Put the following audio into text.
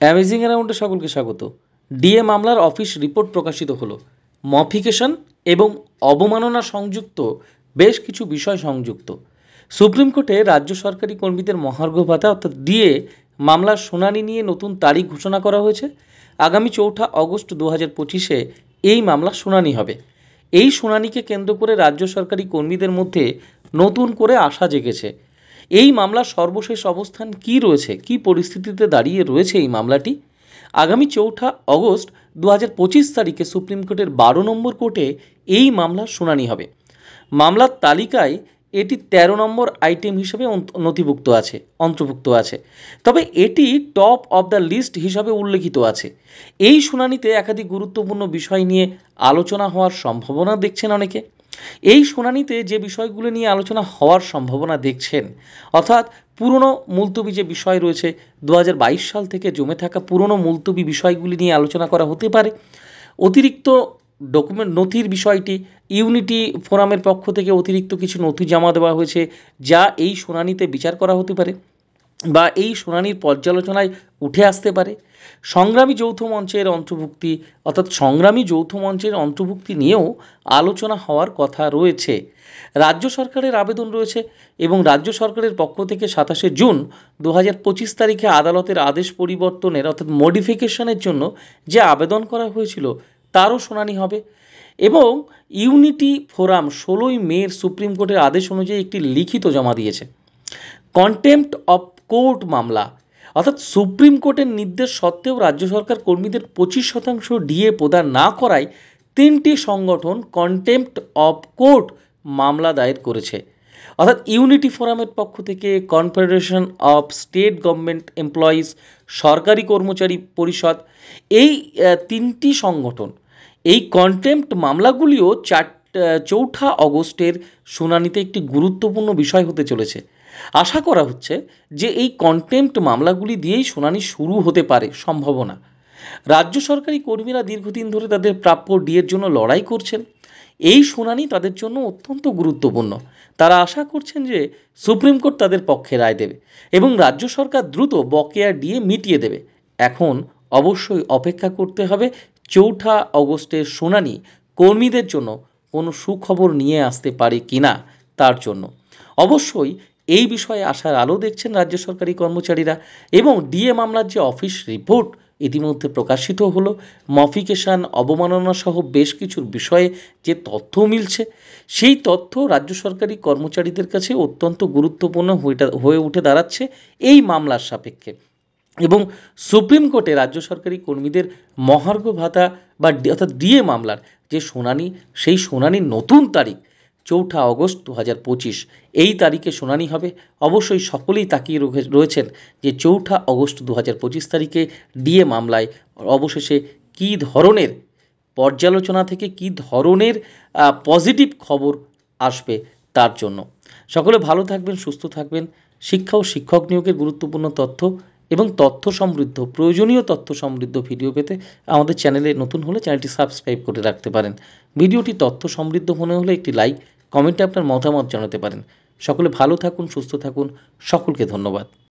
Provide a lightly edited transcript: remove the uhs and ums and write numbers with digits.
Amazing অ্যারাউন্ডে সকলকে স্বাগত। DA মামলার অফিস রিপোর্ট প্রকাশিত হলো। মফিকেশন এবং অবমাননা সংযুক্ত বেশ কিছু বিষয় সংযুক্ত। সুপ্রিম কোর্টে রাজ্য সরকারি কর্মীদের মহার্ঘ ভাতা অর্থাৎ ডিএ মামলার শুনানি নিয়ে নতুন তারিখ ঘোষণা করা হয়েছে। আগামী 4 আগস্ট 2025-এ এই মামলার শুনানি হবে। এই শুনানিকে কেন্দ্র করে রাজ্য সরকারি কর্মীদের মধ্যে নতুন করে আশা জেগেছে। এই মামলার সর্বশেষ অবস্থান কী রয়েছে, কী পরিস্থিতিতে দাঁড়িয়ে রয়েছে এই মামলাটি? আগামী 4 আগস্ট 2025 তারিখে সুপ্রিম কোর্টের 12 নম্বর কোর্টে এই মামলার শুনানি হবে। মামলার তালিকায় এটি 13 নম্বর আইটেম হিসেবে অন্তর্ভুক্ত আছে, তবে এটি টপ অফ দ্য লিস্ট হিসাবে উল্লেখিত আছে। এই শুনানিতে একাধিক গুরুত্বপূর্ণ বিষয় নিয়ে আলোচনা হওয়ার সম্ভাবনা দেখছেন অনেকে। এই শুনানিতে যে বিষয়গুলো নিয়ে আলোচনা হওয়ার সম্ভাবনা দেখছেন, অর্থাৎ পুরনো মুলতবি যে বিষয় রয়েছে 2022 সাল থেকে জমে থাকা পুরনো মুলতবি বিষয়গুলি নিয়ে আলোচনা করা হতে পারে। অতিরিক্ত নথির বিষয়টি, ইউনিটি ফোরামের পক্ষ থেকে অতিরিক্ত কিছু নথি জমা দেওয়া হয়েছে, যা এই শুনানিতে বিচার করা হতে পারে বা এই শুনানির পর্যালোচনায় উঠে আসতে পারে। সংগ্রামী যৌথ মঞ্চের অন্তর্ভুক্তি নিয়েও আলোচনা হওয়ার কথা রয়েছে। রাজ্য সরকারের আবেদন রয়েছে এবং রাজ্য সরকারের পক্ষ থেকে 27 জুন 2025 তারিখে আদালতের আদেশ পরিবর্তনের অর্থাৎ মডিফিকেশনের জন্য যে আবেদন করা হয়েছিল তারও শুনানি হবে। এবং ইউনিটি ফোরাম 16 মের সুপ্রিম কোর্টের আদেশ অনুযায়ী একটি লিখিত জমা দিয়েছে। কন্টেম্পট অফ কোর্ট মামলা, অর্থাৎ সুপ্রিম কোর্টের নির্দেশ সত্ত্বেও রাজ্য সরকার কর্মীদের 25% ডিএ প্রদান না করায় 3টি সংগঠন কন্টেম্পট অফ কোর্ট মামলা দায়ের করেছে। অর্থাৎ ইউনিটি ফোরামের পক্ষ থেকে confederation of state government employees, সরকারি কর্মচারী পরিষদ, এই 3টি সংগঠন এই কন্টেম্পট মামলাগুলিও 4 আগস্টের শুনানিতে একটি গুরুত্বপূর্ণ বিষয় হতে চলেছে। আশা করা হচ্ছে যে এই কন্টেম্পট মামলাগুলি দিয়েই শুনানি শুরু হতে পারে সম্ভাবনা। রাজ্য সরকারি কর্মীরা দীর্ঘদিন ধরে তাদের প্রাপ্য ডিএর জন্য লড়াই করছেন। এই শুনানি তাদের জন্য অত্যন্ত গুরুত্বপূর্ণ। তারা আশা করছেন যে সুপ্রিম কোর্ট তাদের পক্ষে রায় দেবে এবং রাজ্য সরকার দ্রুত বকেয়া ডিএ মিটিয়ে দেবে। এখন অবশ্যই অপেক্ষা করতে হবে 4 আগস্টের শুনানি কর্মীদের জন্য কোনো সুখবর নিয়ে আসতে পারে কিনা তার জন্য। অবশ্যই এই বিষয়ে আশার আলো দেখছেন রাজ্য সরকারি কর্মচারীরা। এবং ডিএ মামলার যে অফিস রিপোর্ট ইতিমধ্যে প্রকাশিত হলো, মফিকেশন, অবমাননা সহ বেশ কিছুর বিষয়ে যে তথ্য মিলছে, সেই তথ্য রাজ্য সরকারি কর্মচারীদের কাছে অত্যন্ত গুরুত্বপূর্ণ হয়ে উঠে দাঁড়াচ্ছে এই মামলার সাপেক্ষে। এবং সুপ্রিম কোর্টে রাজ্য সরকারি কর্মীদের মহার্ঘ ভাতা বা অর্থাৎ ডিএ মামলার যে শুনানি, সেই শুনানির নতুন তারিখ 4 আগস্ট 2025, এই তারিখে শুনানি হবে। অবশ্যই সকলেই তাকিয়ে রয়েছেন যে 4 আগস্ট 2025 তারিখে ডিএ মামলায় অবশেষে কী ধরনের পর্যালোচনা থেকে কী ধরনের পজিটিভ খবর আসবে তার জন্য। সকলে ভালো থাকবেন, সুস্থ থাকবেন। শিক্ষা ও শিক্ষক নিয়োগের গুরুত্বপূর্ণ তথ্য এবং প্রয়োজনীয় তথ্য সমৃদ্ধ ভিডিও পেতে আমাদের চ্যানেলে নতুন হলে চ্যানেলটি সাবস্ক্রাইব করে রাখতে পারেন। ভিডিওটি তথ্য সমৃদ্ধ মনে হলে একটি লাইক, কমেন্টে আপনার মতামত জানাতে পারেন। সকলে ভালো থাকুন, সুস্থ থাকুন। সকলকে ধন্যবাদ।